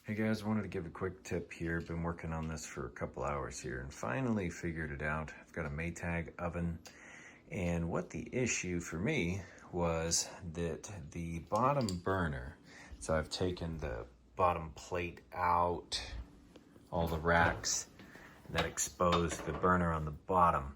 Hey guys, wanted to give a quick tip here. Been working on this for a couple hours here and finally figured it out. I've got a Maytag oven, and what the issue for me was that the bottom burner, so I've taken the bottom plate out, all the racks that expose the burner on the bottom,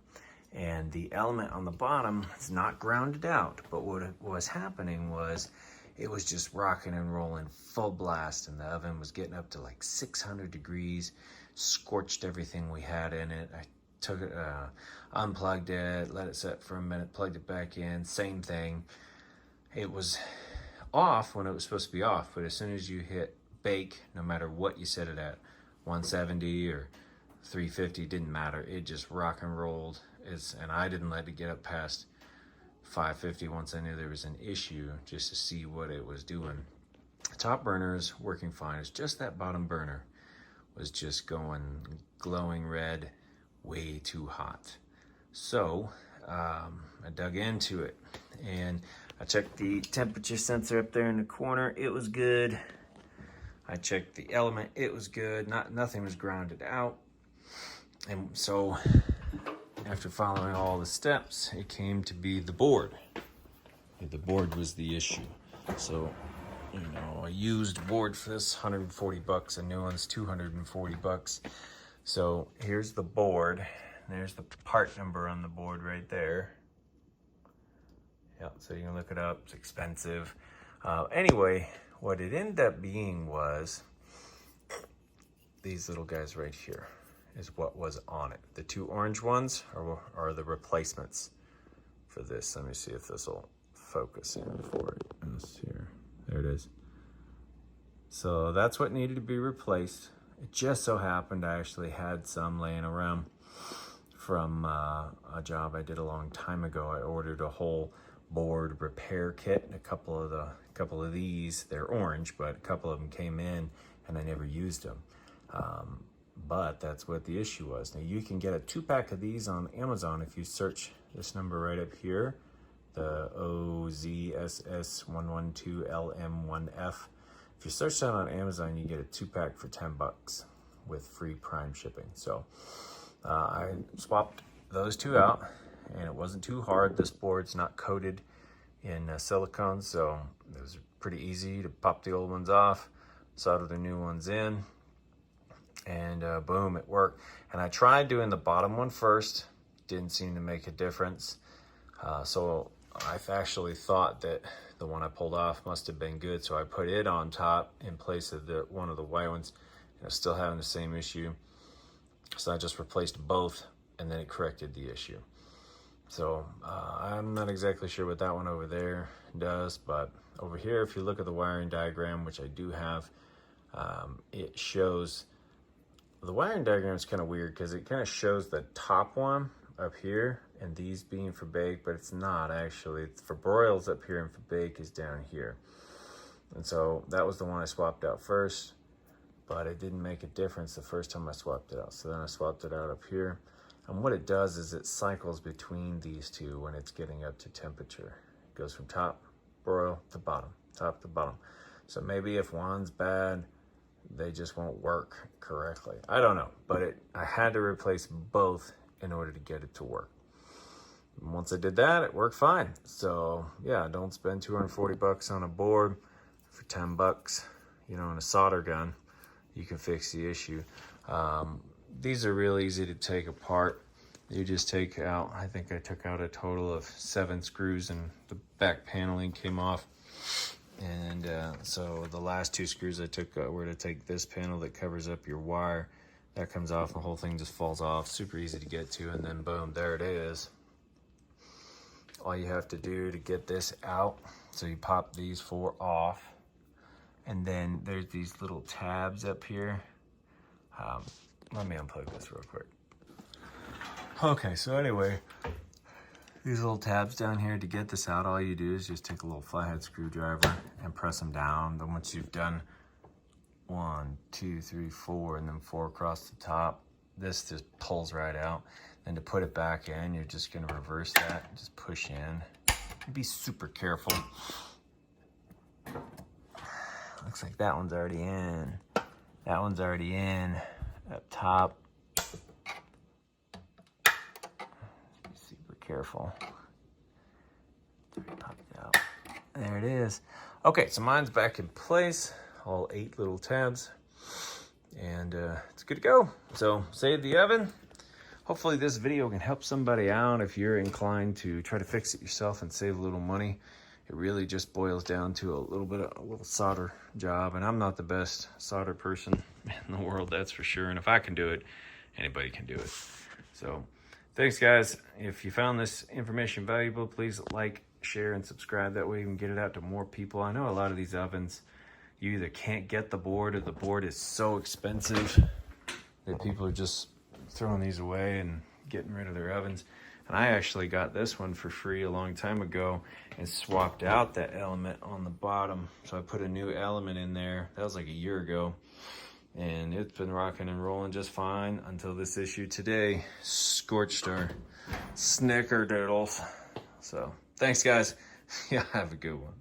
and the element on the bottom is not grounded out, but what was happening was it was just rocking and rolling full blast, and the oven was getting up to like 600 degrees, scorched everything we had in it. I took it, unplugged it, let it set for a minute, plugged it back in, same thing. It was off when it was supposed to be off, but as soon as you hit bake, no matter what you set it at, 170 or 350, didn't matter. It just rock and rolled. And I didn't let it get up past 550 once I knew there was an issue, just to see what it was doing. The top burner is working fine. It's just that bottom burner was just going glowing red, way too hot. So I dug into it and I checked the temperature sensor up there in the corner. It was good. I checked the element. It was good. Nothing was grounded out. And so after following all the steps, it came to be the board. The board was the issue. So, a used board for this, 140 bucks. A new one's 240 bucks. So here's the board. There's the part number on the board right there. Yeah, so you can look it up. It's expensive. Anyway, what it ended up being was these little guys right here is what was on it. The two orange ones are the replacements for this. Let me see if this will focus in for it. This here. There it is. So that's what needed to be replaced. It just so happened I actually had some laying around from a job I did a long time ago. I ordered a whole board repair kit, and a couple of these, they're orange, but a couple of them came in and I never used them. But that's what the issue was. Now you can get a 2-pack of these on Amazon if you search this number right up here, the OZSS112LM1F. If you search that on Amazon, you get a 2-pack for 10 bucks with free Prime shipping. So I swapped those two out, and it wasn't too hard. This board's not coated in silicone, so it was pretty easy to pop the old ones off, solder the new ones in, and boom, it worked. And I tried doing the bottom one first, didn't seem to make a difference. So I've actually thought that the one I pulled off must have been good, so I put it on top in place of one of the white ones, and I was still having the same issue. So I just replaced both, and then it corrected the issue. So I'm not exactly sure what that one over there does, but over here, if you look at the wiring diagram, which I do have, it shows. The wiring diagram is kind of weird because it kind of shows the top one up here and these being for bake, but it's not actually. It's for broils up here and for bake is down here. And so that was the one I swapped out first, but it didn't make a difference the first time I swapped it out. So then I swapped it out up here. And what it does is it cycles between these two when it's getting up to temperature. It goes from top broil to bottom, top to bottom. So maybe if one's bad, they just won't work correctly. I don't know, but I had to replace both in order to get it to work. And once I did that, it worked fine. So yeah, don't spend 240 bucks on a board for 10 bucks, in a solder gun. You can fix the issue. These are real easy to take apart. You just take out, I think I took out a total of 7 screws, and the back paneling came off. And so the last 2 screws I took were to take this panel that covers up your wire. That comes off, the whole thing just falls off. Super easy to get to, and then boom, there it is. All you have to do to get this out, so you pop these 4 off, and then there's these little tabs up here. Let me unplug this real quick. Okay, so anyway, these little tabs down here, to get this out, all you do is just take a little flathead screwdriver and press them down. Then once you've done 1, 2, 3, 4, and then 4 across the top, this just pulls right out. Then to put it back in, you're just gonna reverse that, just push in. Be super careful. Looks like that one's already in. That one's already in up top. Be super careful. Popped out. There it is. Okay, so mine's back in place. All 8 little tabs. And it's good to go. So save the oven. Hopefully this video can help somebody out if you're inclined to try to fix it yourself and save a little money. It really just boils down to a little solder job, and I'm not the best solder person in the world, that's for sure. And if I can do it, anybody can do it. So thanks, guys. If you found this information valuable, please like, share, and subscribe. That way we can get it out to more people. I know a lot of these ovens, you either can't get the board or the board is so expensive that people are just throwing these away and getting rid of their ovens. And I actually got this one for free a long time ago and swapped out that element on the bottom. So I put a new element in there. That was like a year ago. And it's been rocking and rolling just fine until this issue today scorched our snickerdoodles. So thanks, guys. Yeah, have a good one.